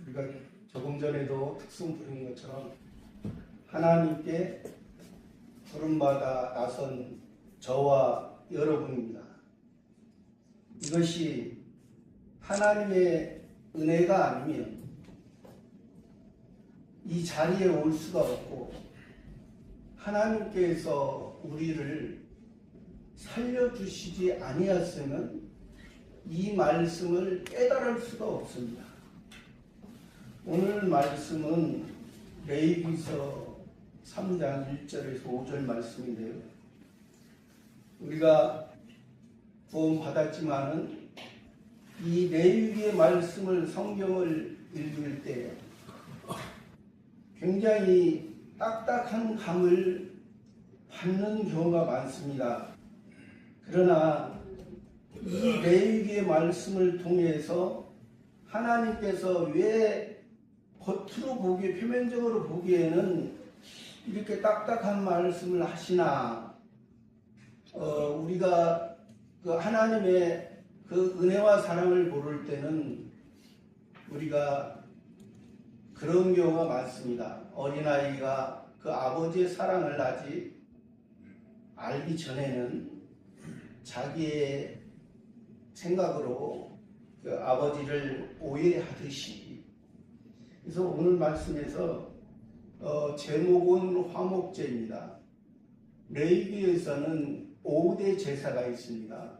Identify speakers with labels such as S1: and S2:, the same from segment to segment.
S1: 우리가 조금 전에도 특송 부른 것처럼 하나님께 부름받아 나선 저와 여러분입니다. 이것이 하나님의 은혜가 아니면 이 자리에 올 수가 없고, 하나님께서 우리를 살려주시지 아니었으면 이 말씀을 깨달을 수가 없습니다. 오늘 말씀은 레위기서 3장 1절에서 5절 말씀인데요. 우리가 구원 받았지만은 이 레위기의 말씀을, 성경을 읽을 때 굉장히 딱딱한 감을 받는 경우가 많습니다. 그러나 이 레위기의 말씀을 통해서 하나님께서 왜 겉으로 보기, 표면적으로 보기에는 이렇게 딱딱한 말씀을 하시나, 우리가 그 하나님의 그 은혜와 사랑을 모를 때는 우리가 그런 경우가 많습니다. 어린아이가 그 아버지의 사랑을 아직 알기 전에는 자기의 생각으로 그 아버지를 오해하듯이. 그래서 오늘 말씀에서 제목은 화목제입니다. 레위기에서는 5대 제사가 있습니다.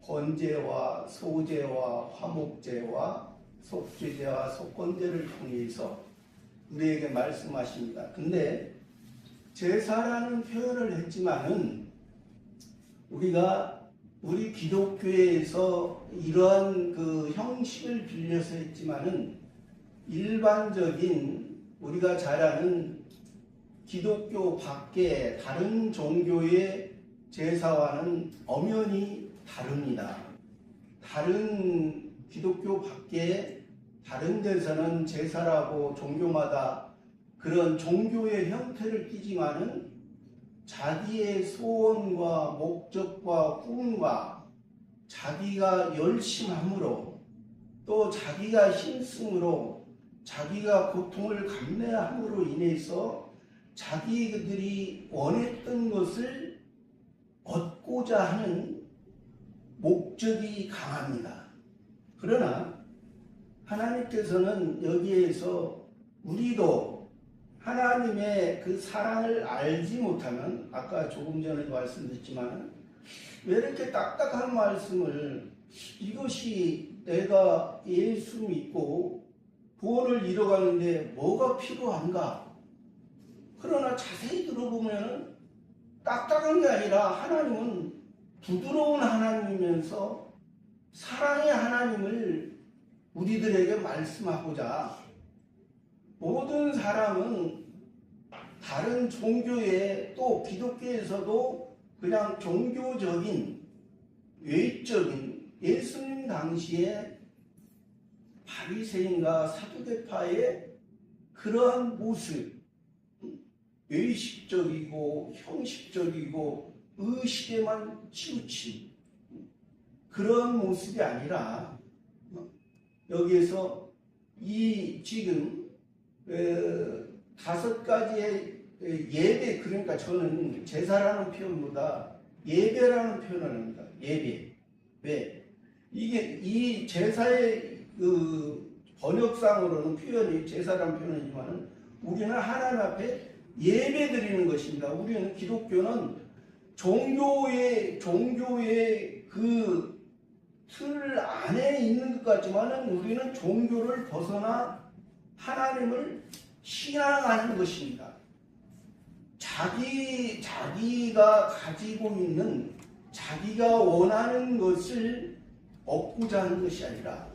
S1: 번제와 소제와 화목제와 속죄제와 속건제를 통해서 우리에게 말씀하십니다. 근데 제사라는 표현을 했지만은 우리 기독교에서 이러한 그 형식을 빌려서 했지만은 일반적인 우리가 잘 아는 기독교 밖에 다른 종교의 제사와는 엄연히 다릅니다. 다른 기독교 밖에 다른 데서는 제사라고 종교마다 그런 종교의 형태를 띠지만은 자기의 소원과 목적과 꿈과 자기가 열심함으로, 또 자기가 힘쓰므로, 자기가 고통을 감내함으로 인해서 자기들이 원했던 것을 얻고자 하는 목적이 강합니다. 그러나 하나님께서는 여기에서 우리도 하나님의 그 사랑을 알지 못하면, 아까 조금 전에 말씀드렸지만 왜 이렇게 딱딱한 말씀을, 이것이 내가 예수 믿고 구원을 이뤄가는데 뭐가 필요한가? 그러나 자세히 들어보면 딱딱한 게 아니라 하나님은 부드러운 하나님이면서 사랑의 하나님을 우리들에게 말씀하고자, 모든 사람은 다른 종교에, 또 기독교에서도 그냥 종교적인, 외적인, 예수님 당시에 바리새인과 사두개파의 그러한 모습, 의식적이고 형식적이고 의식에만 치우친 그런 모습이 아니라, 여기에서 이 지금 5가지의 예배, 그러니까 저는 제사라는 표현보다 예배라는 표현을 합니다. 예배. 왜? 이게 이 제사의 그 번역상으로는 표현이 제사라는 표현이지만 우리는 하나님 앞에 예배 드리는 것입니다. 우리는 기독교는 종교의 그 틀 안에 있는 것 같지만 우리는 종교를 벗어나 하나님을 신앙하는 것입니다. 자기가 가지고 있는, 자기가 원하는 것을 얻고자 하는 것이 아니라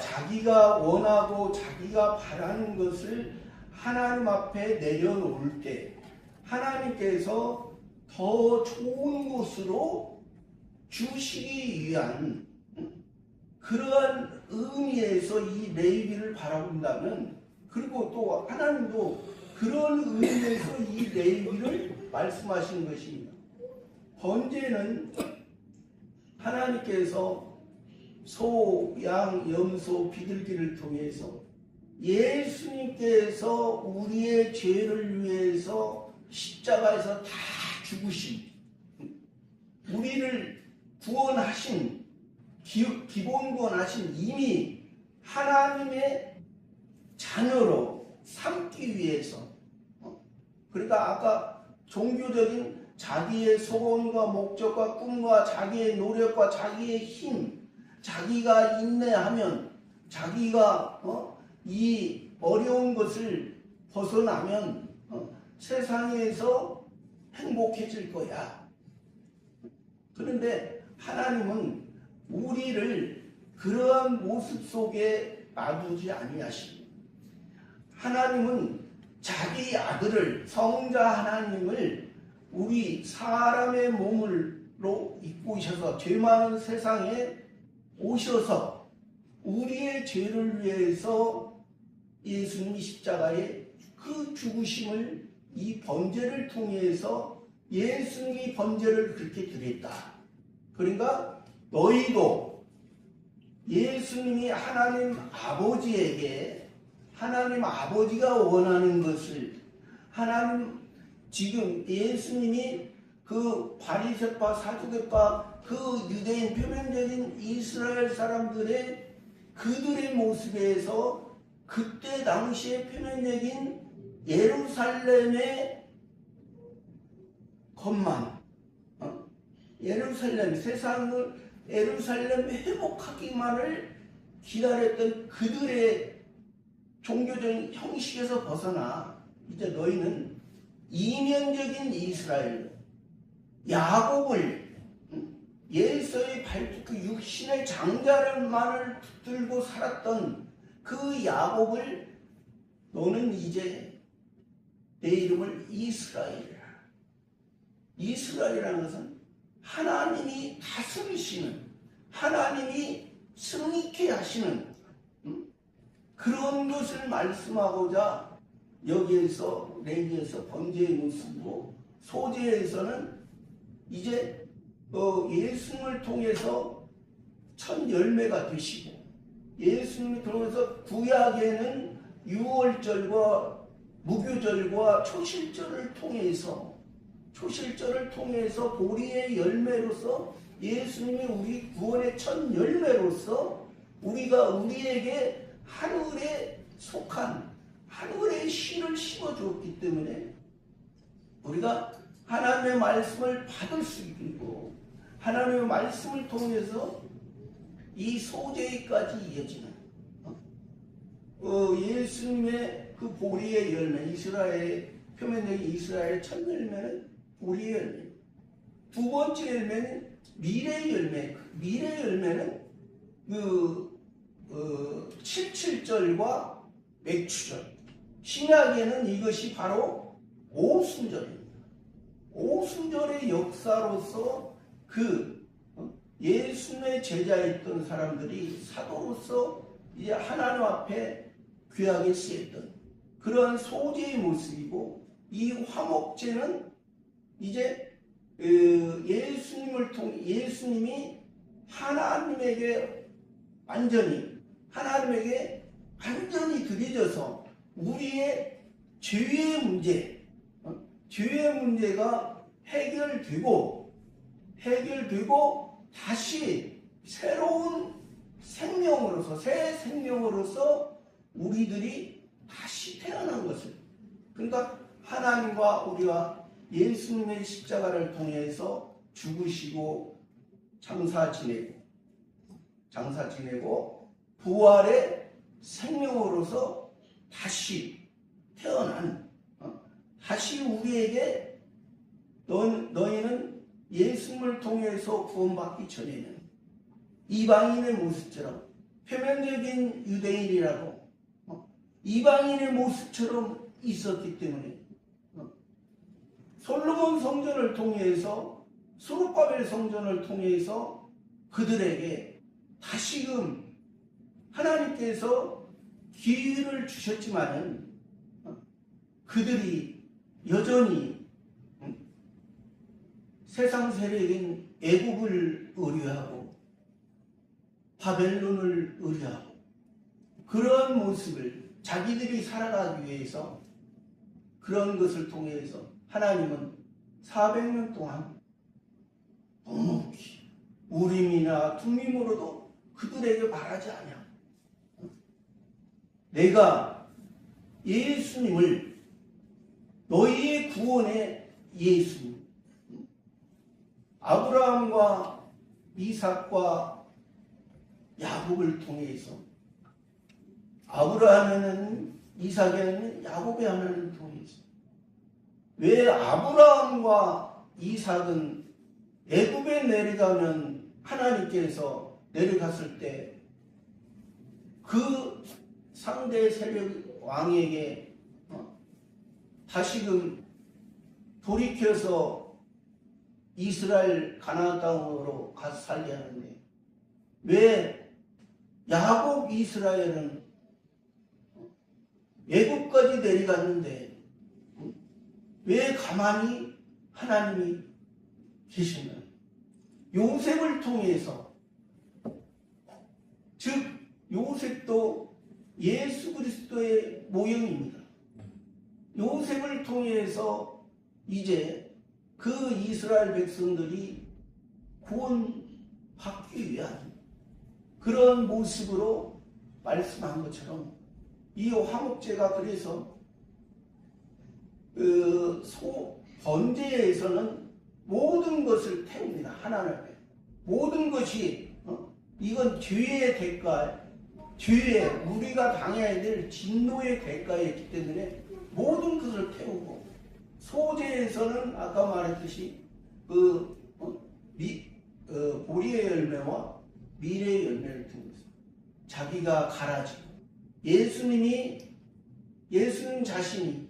S1: 자기가 원하고 자기가 바라는 것을 하나님 앞에 내려놓을 때 하나님께서 더 좋은 곳으로 주시기 위한 그러한 의미에서 이 레위기를 바라본다면, 그리고 또 하나님도 그런 의미에서 이 레위기를 말씀하시는 것입니다. 번제는 하나님께서 소, 양, 염소, 비둘기를 통해서 예수님께서 우리의 죄를 위해서 십자가에서 다 죽으신, 우리를 구원하신, 기본 구원하신, 이미 하나님의 자녀로 삼기 위해서. 그러니까 아까 종교적인 자기의 소원과 목적과 꿈과 자기의 노력과 자기의 힘, 자기가 인내하면, 자기가 이 어려운 것을 벗어나면 세상에서 행복해질 거야. 그런데 하나님은 우리를 그러한 모습 속에 놔두지 아니하시고, 하나님은 자기 아들을, 성자 하나님을 우리 사람의 몸으로 입고 오셔서 죄 많은 세상에 오셔서 우리의 죄를 위해서 예수님이 십자가에 그 죽으심을, 이 번제를 통해서 예수님이 번제를 그렇게 드렸다. 그러니까 너희도 예수님이 하나님 아버지에게, 하나님 아버지가 원하는 것을, 하나님 지금 예수님이 그 바리새파 사두개파 그 유대인 표면적인 이스라엘 사람들의 그들의 모습에서 그때 당시에 표면적인 예루살렘의 것만, 예루살렘, 세상을 예루살렘 회복하기만을 기다렸던 그들의 종교적인 형식에서 벗어나 이제 너희는 이면적인 이스라엘, 야곱을, 예수의 발톱, 그 육신의 장자를만을 붙들고 살았던 그 야곱을 너는 이제 내 이름을 이스라엘이라. 이스라엘이라는 것은 하나님이 다스리시는, 하나님이 승리케 하시는 그런 것을 말씀하고자 여기에서 레위에서 번제의 모습이고, 소제에서는 이제 예수님을 통해서 첫 열매가 되시고, 예수님을 통해서 구약에는 유월절과 무교절과 초실절을 통해서 보리의 열매로서 예수님이 우리 구원의 첫 열매로서 우리에게 하늘에 속한 하늘의 씨를 심어주었기 때문에 우리가 하나님의 말씀을 받을 수 있고, 하나님의 말씀을 통해서 이 소재까지 이어지는 예수님의 그 보리의 열매, 이스라엘의 표면적인 이스라엘의 첫 열매는 보리의 열매, 두 번째 열매는 미래의 열매. 미래의 열매는 그 77절과 맥추절. 신약에는 이것이 바로 오순절입니다. 오순절의 역사로서 그 예수님의 제자였던 사람들이 사도로서 이제 하나님 앞에 귀하게 쓰였던 그런 소재의 모습이고, 이 화목제는 이제 예수님이 하나님에게 완전히 드려져서 우리의 죄의 문제가 해결되고 다시 새로운 생명으로서, 새 생명으로서 우리들이 다시 태어난 것을, 그러니까 하나님과 우리가 예수님의 십자가를 통해서 죽으시고 장사 지내고 부활의 생명으로서 다시 태어난, 다시 우리에게 너희는 예수님을 통해서 구원받기 전에는 이방인의 모습처럼, 표면적인 유대인이라고 이방인의 모습처럼 있었기 때문에 솔로몬 성전을 통해서, 스룹바벨 성전을 통해서 그들에게 다시금 하나님께서 기회를 주셨지만은 그들이 여전히 세상 세력인 애굽을 의뢰하고 바벨론을 의뢰하고 그러한 모습을 자기들이 살아가기 위해서 그런 것을 통해서 하나님은 400년 동안 묵묵히 우림이나 tum임으로도 그들에게 말하지 않냐. 내가 예수님을 너희의 구원의 예수님, 아브라함과 이삭과 야곱을 통해서 아브라함에는 이삭에는 야곱의 하나님을 통해서 왜 아브라함과 이삭은 애굽에 내려가면 하나님께서 내려갔을 때 그 상대 세력 왕에게 다시금 돌이켜서 이스라엘 가나안 땅으로 가서 살게 하는데 왜 야곱 이스라엘은 애굽까지 내려갔는데 왜 가만히 하나님이 계시나요? 요셉을 통해서, 즉 요셉도 예수 그리스도의 모형입니다. 요셉을 통해서 이제 그 이스라엘 백성들이 구원받기 위한 그런 모습으로 말씀한 것처럼 이 화목제가 그래서 번제에서는 모든 것을 태웁니다. 하나님께 모든 것이 이건 죄의 대가, 죄의 우리가 당해야 될 진노의 대가이기 때문에 모든 것을 태우고, 소제에서는 아까 말했듯이 보리의 열매와 미래의 열매를 통해서 자기가 갈아지고 예수님 자신이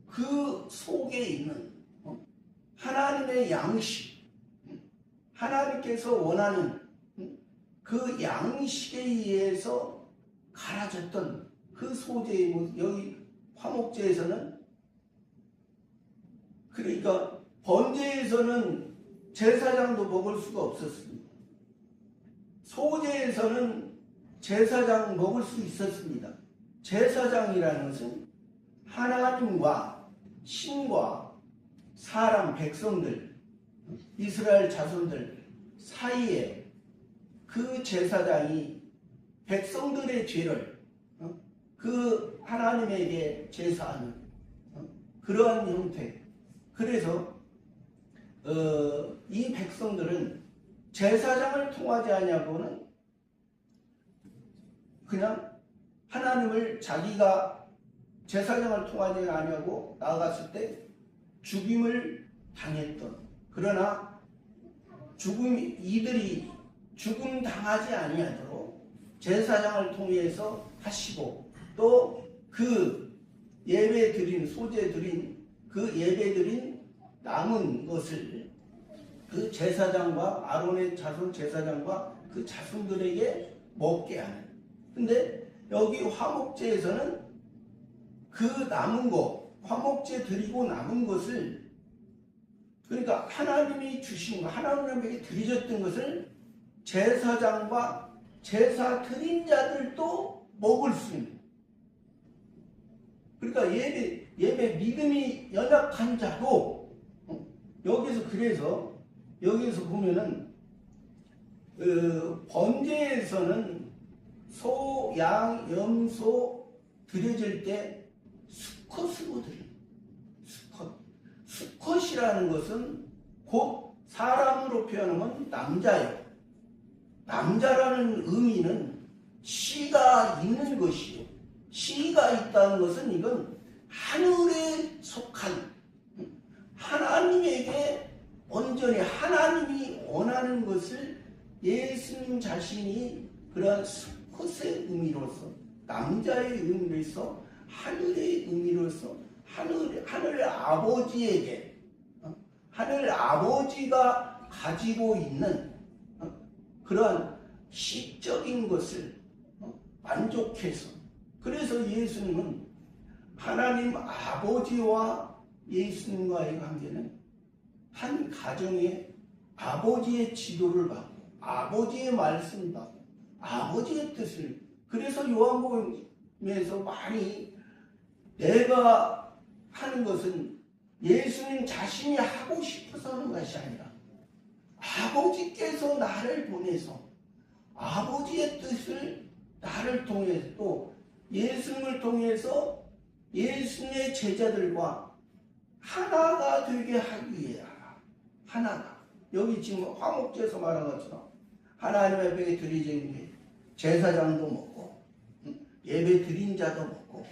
S1: 그 속에 있는 하나님의 양식, 하나님께서 원하는 그 양식에 의해서 갈아졌던 그 소재의 모습, 여기 화목제에서는, 그러니까 번제에서는 제사장도 먹을 수가 없었습니다. 소제에서는 제사장 먹을 수 있었습니다. 제사장이라는 것은 하나님과 신과 사람, 백성들, 이스라엘 자손들 사이에 그 제사장이 백성들의 죄를 그 하나님에게 제사하는 그러한 형태. 그래서 이 백성들은 제사장을 통하지 않냐고는 그냥 하나님을 자기가 제사장을 통하지 않냐고 나아갔을 때 죽임을 당했던, 그러나 이들이 죽음 당하지 아니하도록 제사장을 통해서 하시고, 또 그 예배 드린, 소제 드린 그 예배 드린 남은 것을 그 제사장과 아론의 자손 제사장과 그 자손들에게 먹게 하는. 근데 여기 화목제에서는 그 남은 거, 화목제 드리고 남은 것을, 그러니까 하나님이 주신 거, 하나님에게 드려졌던 것을 제사장과 제사 드린 자들도 먹을 수 있는. 그러니까 예배 믿음이 연약한 자도 여기서, 그래서 여기서 보면은 번제에서는 소, 양, 염소 드려질 때 수컷으로 드립니다. 수컷이라는 것은 곧 사람으로 표현하면 남자예요. 남자라는 의미는 씨가 있는 것이요. 씨가 있다는 것은 이건 하늘에 속한, 하나님에게 온전히 하나님이 원하는 것을 예수님 자신이 그러한 수컷의 의미로서, 남자의 의미로서, 하늘의 의미로서 하늘 아버지에게, 하늘 아버지가 가지고 있는 그러한 시적인 것을 만족해서, 그래서 예수님은 하나님 아버지와 예수님과의 관계는 한 가정의 아버지의 지도를 받고 아버지의 말씀을 받고 아버지의 뜻을 그래서 요한복음에서 많이 내가 하는 것은 예수님 자신이 하고 싶어서 하는 것이 아니라 아버지께서 나를 보내서 아버지의 뜻을 나를 통해서 또 예수님을 통해서 예수님의 제자들과 하나가 되게 하기 위해 하나가. 여기 지금 화목제에서 말한 것처럼 하나님 앞에 드리는 게 제사장도 먹고 예배 드린 자도 먹고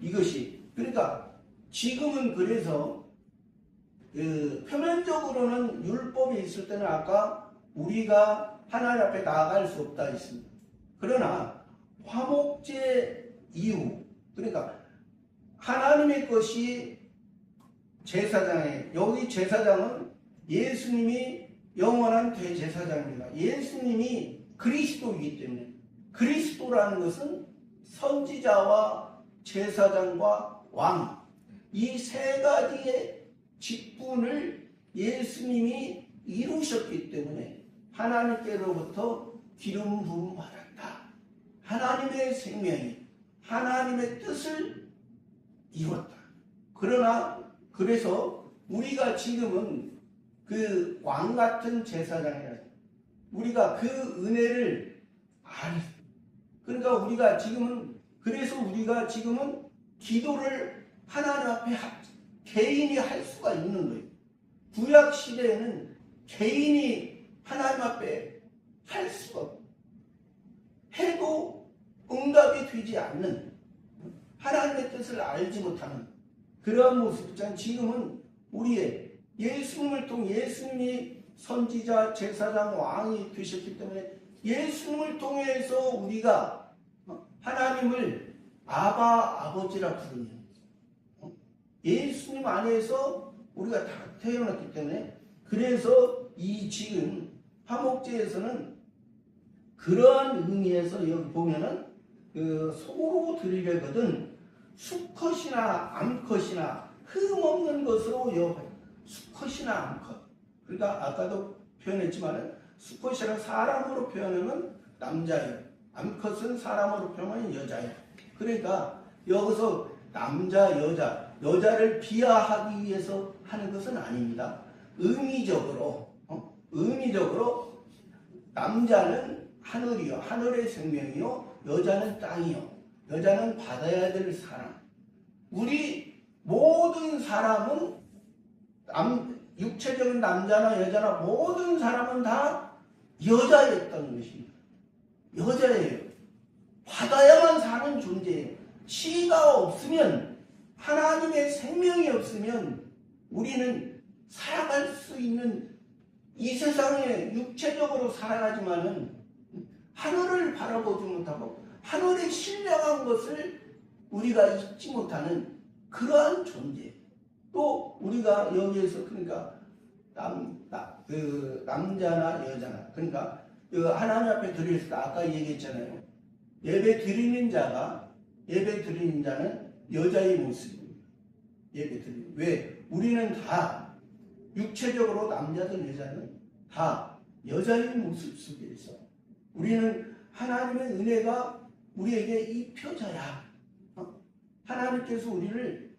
S1: 이것이 그러니까 지금은 그래서 표면적으로는 율법이 있을 때는 아까 우리가 하나님 앞에 나아갈 수 없다 했습니다. 그러나 화목제 이후 그러니까 하나님의 것이 제사장이에요. 여기 제사장은 예수님이 영원한 대제사장입니다. 예수님이 그리스도이기 때문에 그리스도라는 것은 선지자와 제사장과 왕 이 세 가지의 직분을 예수님이 이루셨기 때문에 하나님께로부터 기름 부음 받았다. 하나님의 생명이 하나님의 뜻을 이뤘다. 그러나 그래서 우리가 지금은 그 왕 같은 제사장이라 우리가 그 은혜를 안 그러니까 우리가 지금은 그래서 우리가 지금은 기도를 하나님 앞에 개인이 할 수가 있는 거예요. 구약 시대에는 개인이 하나님 앞에 할 수가 없고 해도 응답이 되지 않는 하나님의 뜻을 알지 못하는 그러한 모습이잖아요. 지금은 우리의 예수님을 통해 예수님이 선지자, 제사장, 왕이 되셨기 때문에 예수님을 통해서 우리가 하나님을 아버지라 부르는 예수님 안에서 우리가 다 태어났기 때문에 그래서 이 지금 화목제에서는 그러한 의미에서 여기 보면은 그 소로 드리려거든 수컷이나 암컷이나 흠없는 것으로 여호와요. 수컷이나 암컷. 그러니까 아까도 표현했지만은 수컷이라 사람으로 표현하면 남자예요. 암컷은 사람으로 표현하면 여자예요. 그러니까 여기서 남자, 여자를 비하하기 위해서 하는 것은 아닙니다. 의미적으로 남자는 하늘이요, 하늘의 생명이요, 여자는 땅이요, 여자는 받아야 될 사람. 우리 모든 사람은 육체적인 남자나 여자나 모든 사람은 다 여자였던 것입니다. 여자예요. 받아야만 사는 존재예요. 씨가 없으면 하나님의 생명이 없으면 우리는 살아갈 수 있는 이 세상에 육체적으로 살아가지만은 하늘을 바라보지 못하고 하늘에 신령한 것을 우리가 잊지 못하는 그러한 존재. 또 우리가 여기에서 그러니까 남자나 여자나 그러니까 하나님 앞에 드릴 때 아까 얘기했잖아요. 예배 드리는 자는 여자의 모습입니다. 예배 드리는 왜 우리는 다 육체적으로 남자든 여자는 다 여자의 모습 속에서 우리는 하나님의 은혜가 우리에게 입혀져야 하나님께서 우리를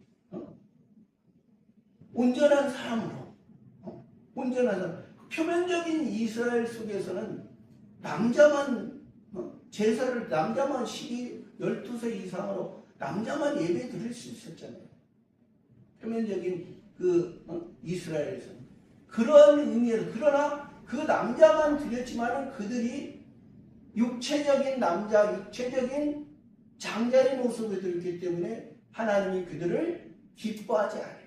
S1: 온전한 사람으로 온전한 사람 표면적인 이스라엘 속에서는 남자만 제사를 남자만 12세 이상으로 남자만 예배 드릴 수 있었잖아요. 표면적인 이스라엘에서는 그런 의미에서 그러나 그 남자만 드렸지만은 그들이 육체적인 남자, 육체적인 장자의 모습을 드렸기 때문에 하나님이 그들을 기뻐하지 않아요.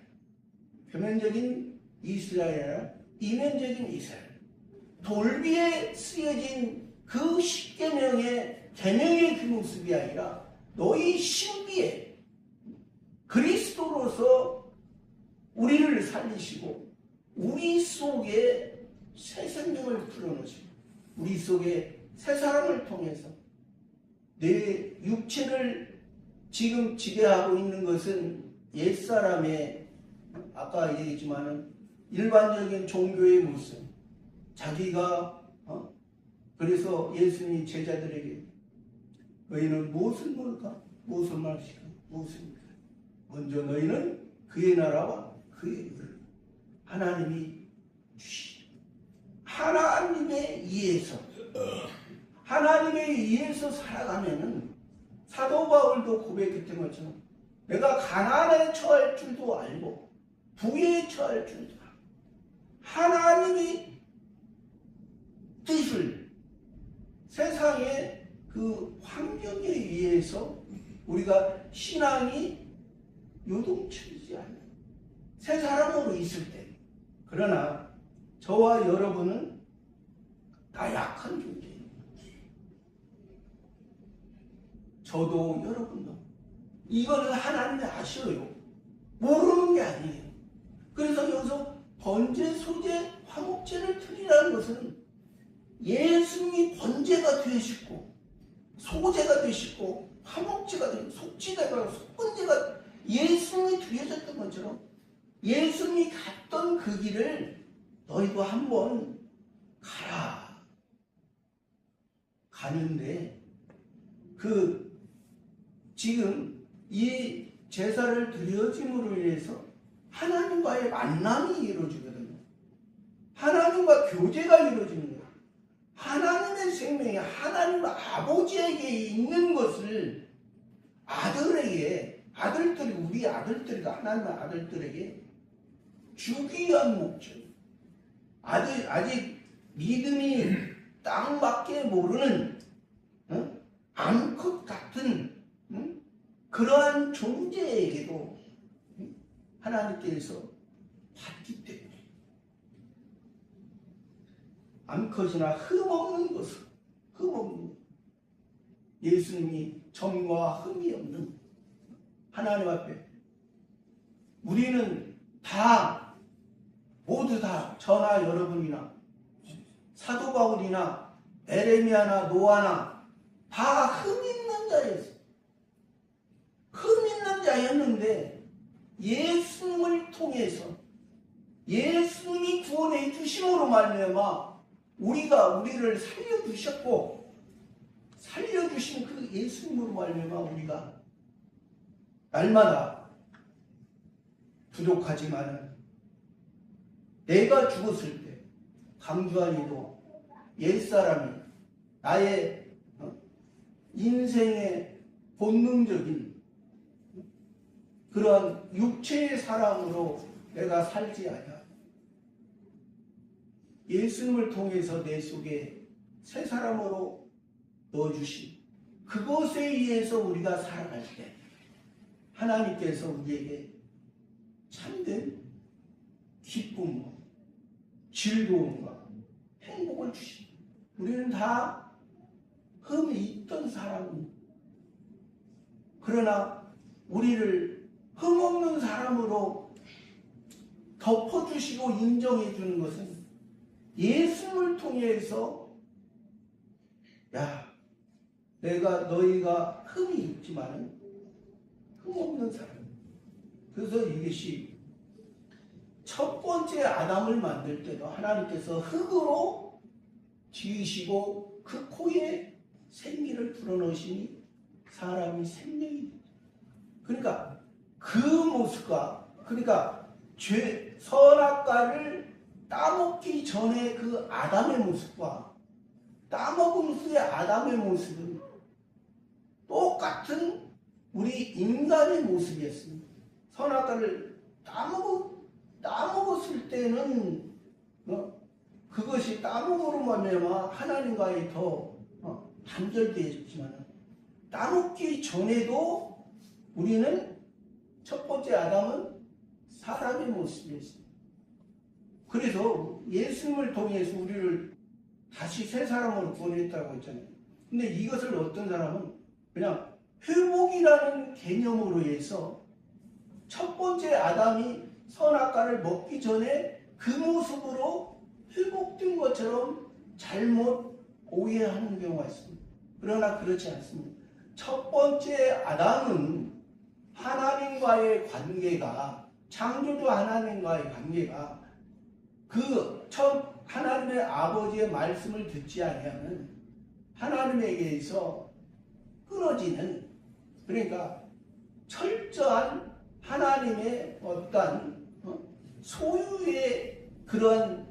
S1: 표면적인 이스라엘이나 이면적인 이스라엘. 돌비에 쓰여진 그 십계명의 계명의 그 모습이 아니라 너희 신비에 그리스도로서 우리를 살리시고 우리 속에 새 생명을 불어넣으시고 우리 속에 새 사람을 통해서 내 육체를 지금 지배하고 있는 것은 옛사람의 아까 얘기했지만은 일반적인 종교의 모습 자기가 그래서 예수님이 제자들에게 너희는 무엇을 물까? 무엇을 마실까? 무엇입니까? 먼저 너희는 그의 나라와 그의 의를 하나님이 주시. 하나님에 의해서 살아가면은 사도 바울도 고백했던 것처럼 내가 가난에 처할 줄도 알고 부에 처할 줄도 알고 하나님이 뜻을 세상의 그 환경에 의해서 우리가 신앙이 요동치지 않는 새 사람으로 있을 때, 그러나 저와 여러분은 다 약한 존재예요. 저도 여러분도. 이거는 하나님이 아셔요. 모르는 게 아니에요. 그래서 여기서 번제, 소제, 화목제를 드리라는 것은 예수님이 번제가 되시고 소제가 되시고 화목제가 되고 속죄가 속건제가 예수님이 드려졌던 것처럼 예수님이 갔던 그 길을 너희도 한번 가라. 가는데 지금 이 제사를 드려짐으로 인해서 하나님과의 만남이 이루어지거든요. 하나님과 교제가 이루어지는 거예요. 하나님의 생명이 하나님 아버지에게 있는 것을 우리 아들들과 하나님의 아들들에게 주기 위한 목적. 아직 믿음이 땅밖에 모르는 암컷 같은 그러한 존재에게도 하나님께서 받기 때문에 암컷이나 흠없는 것을 예수님이 점과 흠이 없는 하나님 앞에 우리는 모두 다 저나 여러분이나 사도 바울이나 에레미야나 노아나 다 흠 있는 자였어요. 흠 있는 자였는데 예수님을 통해서 예수님이 구원해 주심으로 말미암아 우리를 살려주셨고 살려주신 그 예수님으로 말미암아 우리가 날마다 부족하지만 내가 죽었을 때 강주환이도 옛사람이 나의 인생의 본능적인 그런 육체의 사랑으로 내가 살지 않아. 예수님을 통해서 내 속에 새 사람으로 넣어주신 그것에 의해서 우리가 살아갈 때 하나님께서 우리에게 참된 기쁨과 즐거움과 행복을 주십니다. 우리는 다 흠이 있던 사람입니다. 그러나 우리를 흠없는 사람으로 덮어주시고 인정해 주는 것은 예수님을 통해서 너희가 흠이 있지만 흠없는 사람. 그래서 이것이 첫 번째 아담을 만들 때도 하나님께서 흙으로 지으시고 그 코에 생기를 불어넣으시니 사람이 생명이 됩니다. 그러니까 그 모습과 선악과를 따먹기 전에 그 아담의 모습과 따먹은 후에 아담의 모습은 똑같은 우리 인간의 모습이었습니다. 선악과를 따먹었을 때는 그것이 따먹으로 말미암아 하나님과의 더 단절되었지만 따먹기 전에도 우리는 첫 번째 아담은 사람의 모습이었습니다. 그래서 예수님을 통해서 우리를 다시 새 사람으로 구원했다고 했잖아요. 근데 이것을 어떤 사람은 그냥 회복이라는 개념으로 해서 첫 번째 아담이 선악과를 먹기 전에 그 모습으로 회복된 것처럼 잘못 오해하는 경우가 있습니다. 그러나 그렇지 않습니다. 첫 번째 아담은 하나님과의 관계가 창조주 하나님과의 관계가 하나님의 아버지의 말씀을 듣지 아니하면 하나님에게서 끊어지는, 그러니까 철저한 하나님의 어떤 소유의 그런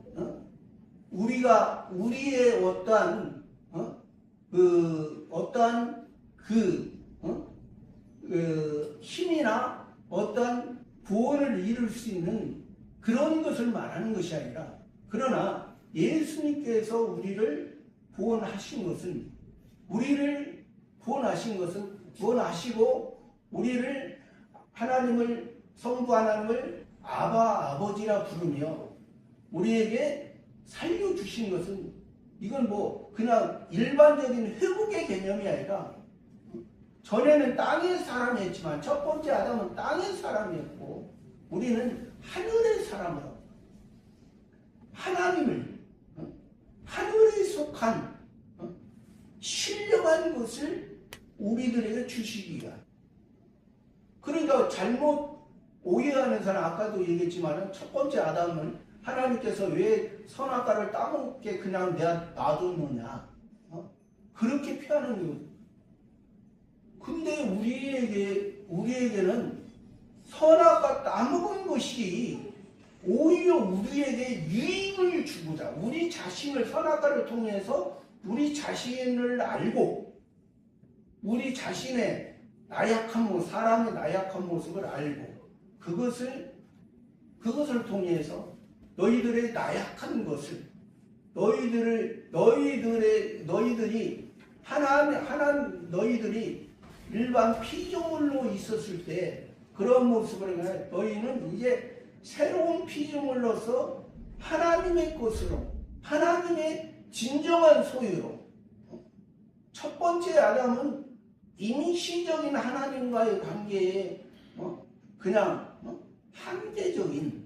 S1: 우리의 어떠한 그 힘이나 어떠한 구원을 이룰 수 있는 그런 것을 말하는 것이 아니라, 그러나 예수님께서 우리를 구원하신 것은 구원하시고 우리를 성부 하나님을 아버지라 부르며 우리에게 살려주신 것은, 이건 그냥 일반적인 회복의 개념이 아니라, 전에는 땅의 사람이었지만 첫 번째 아담은 땅의 사람이었고 우리는 하늘의 사람으로 하늘에 속한 신령한 것을 우리들에게 주시기 위한. 그러니까 잘못 오해하는 사람, 아까도 얘기했지만 첫 번째 아담은 하나님께서 왜 선악과를 따먹게 그냥 놔두느냐, 그렇게 표현하는 거예요. 근데 우리에게는 선악과 따먹은 것이 오히려 우리에게 유익을 주고자, 우리 자신을 선악과를 통해서 우리 자신을 알고 우리 자신의 사람의 나약한 모습을 알고 그것을 통해서 너희들의 나약한 것을 너희들이 일반 피조물로 있었을 때 그런 모습을 너희는 이제 새로운 피조물로서 하나님의 것으로, 하나님의 진정한 소유로, 첫 번째 아담은 임시적인 하나님과의 관계에 그냥 한계적인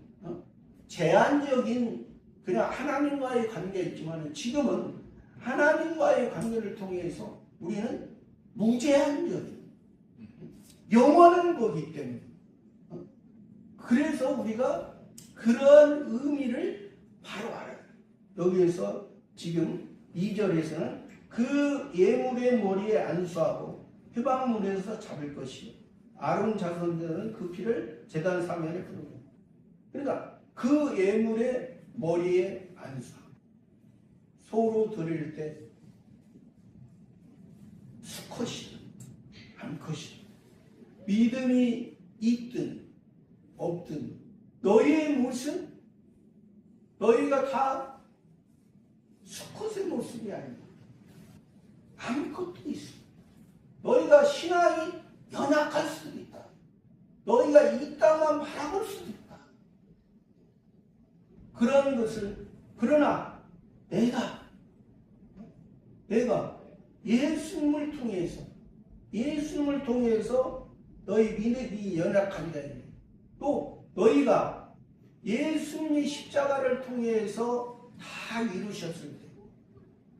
S1: 제한적인 그냥 하나님과의 관계였지만, 지금은 하나님과의 관계를 통해서 우리는 무제한적인 영원한 거기 때문에, 그래서 우리가 그런 의미를 바로 알아요. 여기에서 지금 2절에서는 그 예물의 머리에 안수하고 회방물에서 잡을 것이요, 아론 자손들은 그 피를 제단 사면에 부르고. 그러니까 그 예물의 머리에 안수하고, 소로 드릴 때 수컷이든 암컷이든 믿음이 있든 없든 너희의 모습, 너희가 다 수컷의 모습이 아닙니다. 암컷도 있어. 너희가 신앙이 연약할 수도 있다. 너희가 이따만 바라볼 수도 있다. 그런 것을, 그러나 내가 예수님을 통해서 너희 믿음이 연약한 자입니다. 또 너희가 예수님의 십자가를 통해서 다 이루셨을 때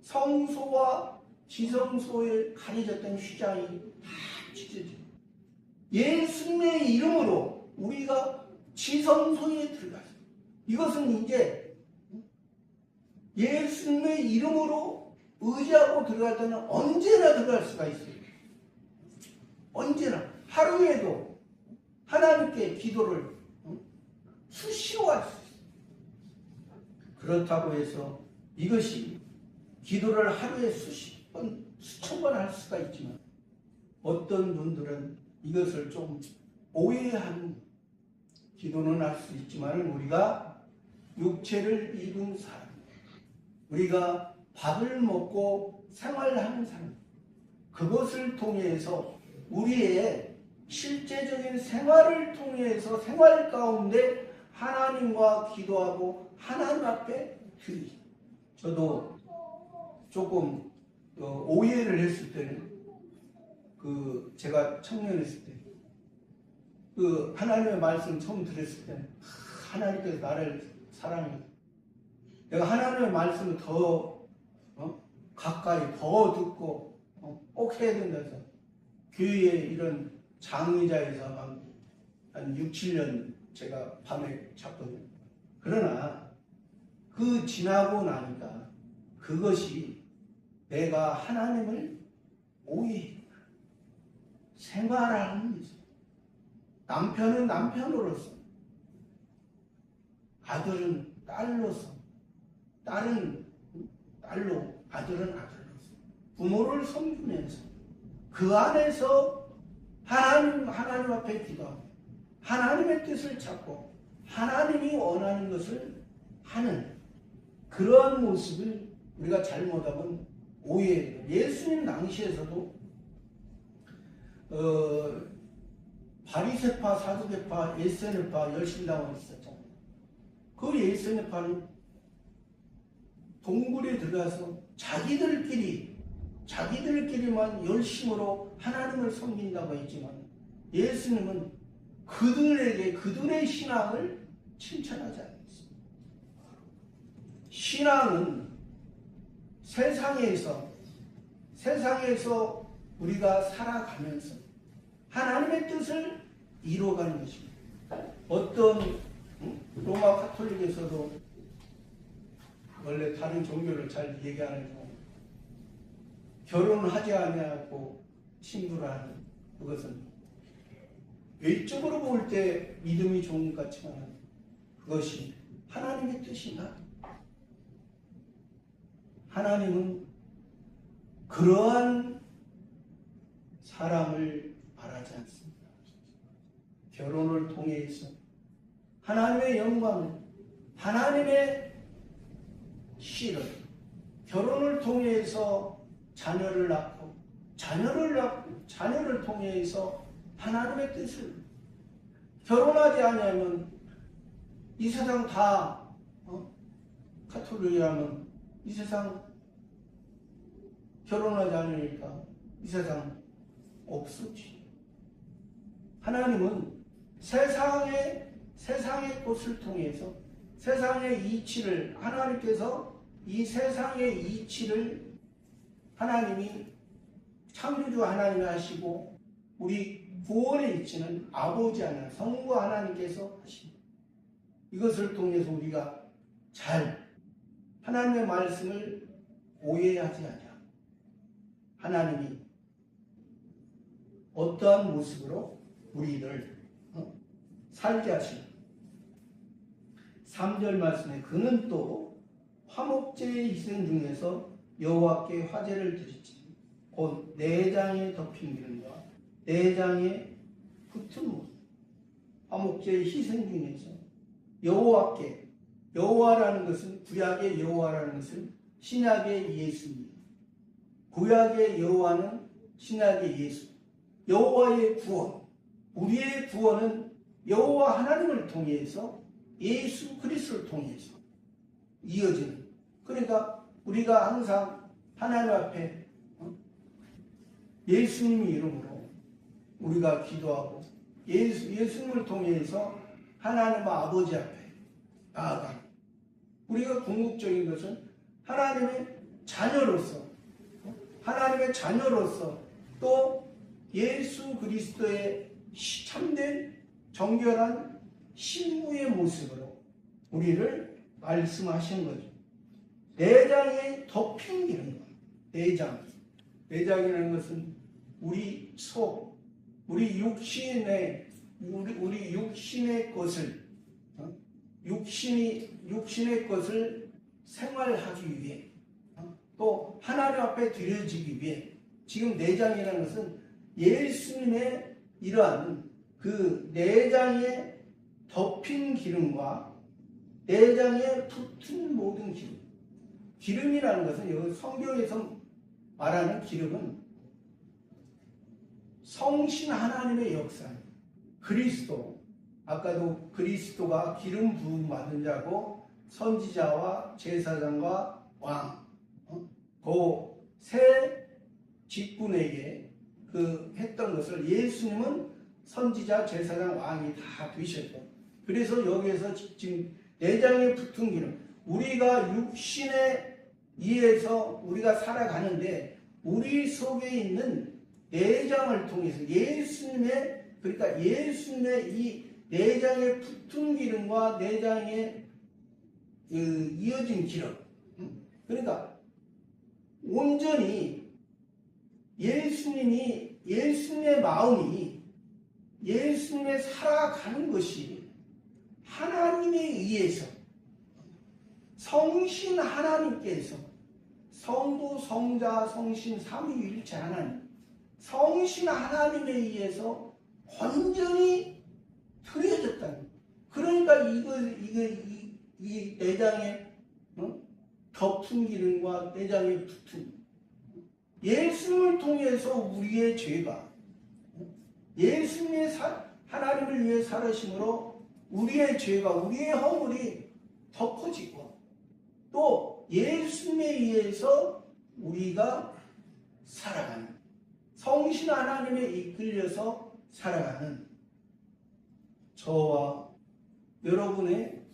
S1: 성소와 지성소에 가려졌던 휘장이 다 찢어집니다. 예수님의 이름으로 우리가 지성소에 들어갔습니다. 이것은 이제 예수님의 이름으로 의지하고 들어갈 때는 언제나 들어갈 수가 있어요. 언제나 하루에도 하나님께 기도를 수시로 할 수 있어요. 그렇다고 해서 이것이 기도를 하루에 수십 번, 수천 번 할 수가 있지만, 어떤 분들은 이것을 좀 오해하는, 기도는 할 수 있지만 우리가 육체를 입은 사람, 우리가 밥을 먹고 생활하는 사람, 그것을 통해서 우리의 실제적인 생활을 통해서 생활 가운데 하나님과 기도하고 하나님 앞에 드리기. 저도 조금 오해를 했을 때는, 제가 청년했을 때 하나님의 말씀 처음 들었을 때는 하나님께서 나를 사랑해, 내가 하나님의 말씀을 더 가까이 더 듣고 꼭 해야 된다 해서 교회에 이런 장의자에서 한 6, 7년 제가 밤에 잤거든요. 그러나 지나고 나니까 그것이 내가 하나님을 오해했구나, 생활하는 거죠. 남편은 남편으로서, 아들은 딸로서, 딸은 딸로, 아들은 아들로서 부모를 섬기면서 그 안에서 하나님 앞에 기도하고 하나님의 뜻을 찾고 하나님이 원하는 것을 하는 그러한 모습을 우리가 잘못하면 오해해요. 예수님 당시에서도 바리새파, 사두개파, 예스네파, 열심당원이 있었잖아요. 그 예스네파는 동굴에 들어가서 자기들끼리만 열심으로 하나님을 섬긴다고 했지만 예수님은 그들의 신앙을 칭찬하지 않았습니다. 신앙은 세상에서 우리가 살아가면서 하나님의 뜻을 이루어가는 것입니다. 어떤 로마 가톨릭에서도 원래 다른 종교를 잘 얘기하는 거 결혼을 하지 아니하고 친구를 하는 그것은 외적으로 볼 때 믿음이 좋은 것 같지만 그것이 하나님의 뜻인가? 하나님은 그러한 사랑을 바라지 않습니다. 결혼을 통해서 하나님의 영광을, 하나님의 씨를, 결혼을 통해서 자녀를 낳고 자녀를 통해서 하나님의 뜻을, 결혼하지 않으면 이 세상 다 가톨릭이라면 이 세상 결혼하지 않으니까 이 세상 없었지. 하나님은 세상의 것을 통해서 세상의 이치를, 하나님께서 이 세상의 이치를 하나님이 창조주 하나님이 하시고 우리 구원의 이치는 아버지 하나님, 성부 하나님께서 하십니다. 이것을 통해서 우리가 잘 하나님의 말씀을 오해하지 않냐. 하나님이 어떠한 모습으로 우리를 살게 하시는 3절 말씀에 그는 또 화목제의 희생 중에서 여호와께 화제를 드리지 곧 내장에 덮인 기름과 내장에 붙은 모습. 화목제의 희생 중에서 여호와께, 여호와라는 것은 구약의 여호와라는 것은 신약의 예수입니다. 구약의 여호와는 신약의 예수. 여호와의 구원, 우리의 구원은 여호와 하나님을 통해서 예수 그리스도를 통해서 이어지는. 그러니까 우리가 항상 하나님 앞에 예수님 이름으로 우리가 기도하고 예수님을 통해서 하나님 아버지 앞에 나아가는. 우리가 궁극적인 것은 하나님의 자녀로서 또 예수 그리스도의 참된 정결한 신부의 모습으로 우리를 말씀하신 거죠. 내장에 덮인 기름. 내장이라는 것은 우리 속, 우리 육신의 것을 생활하기 위해 또 하나님 앞에 드려지기 위해 지금 내장이라는 것은 예수님의 이러한 그 내장에 덮인 기름과 내장에 붙은 모든 기름. 기름이라는 것은 여기 성경에서 말하는 기름은 성신 하나님의 역사입니다. 그리스도, 아까도 그리스도가 기름 부음 받은 자고 선지자와 제사장과 왕, 그 세 직분에게 했던 것을 예수님은 선지자, 제사장, 왕이 다 되셨고, 그래서 여기에서 지금 내장에 붙은 기름, 우리가 육신에 의해서 우리가 살아가는데 우리 속에 있는 내장을 통해서 그러니까 예수님의 이 내장에 붙은 기름과 내장에 이어진 기름, 그러니까 온전히 예수님의 마음이 예수님의 살아가는 것이 하나님에 의해서 성신 하나님께서 성부, 성자, 성신, 삼위일체 하나님 성신 하나님에 의해서 온전히 드려졌다는 거예요. 그러니까 이 내장의 덮은 기능과 내장의 붙은 예수님을 통해서 우리의 죄가 예수님의 하나님을 위해 살으심으로 우리의 죄가 우리의 허물이 덮어지고 또 예수님에 의해서 우리가 살아가는 성신 하나님에 이끌려서 살아가는 저와 여러분의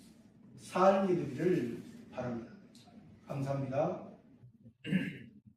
S1: 삶이 되기를 바랍니다. 감사합니다.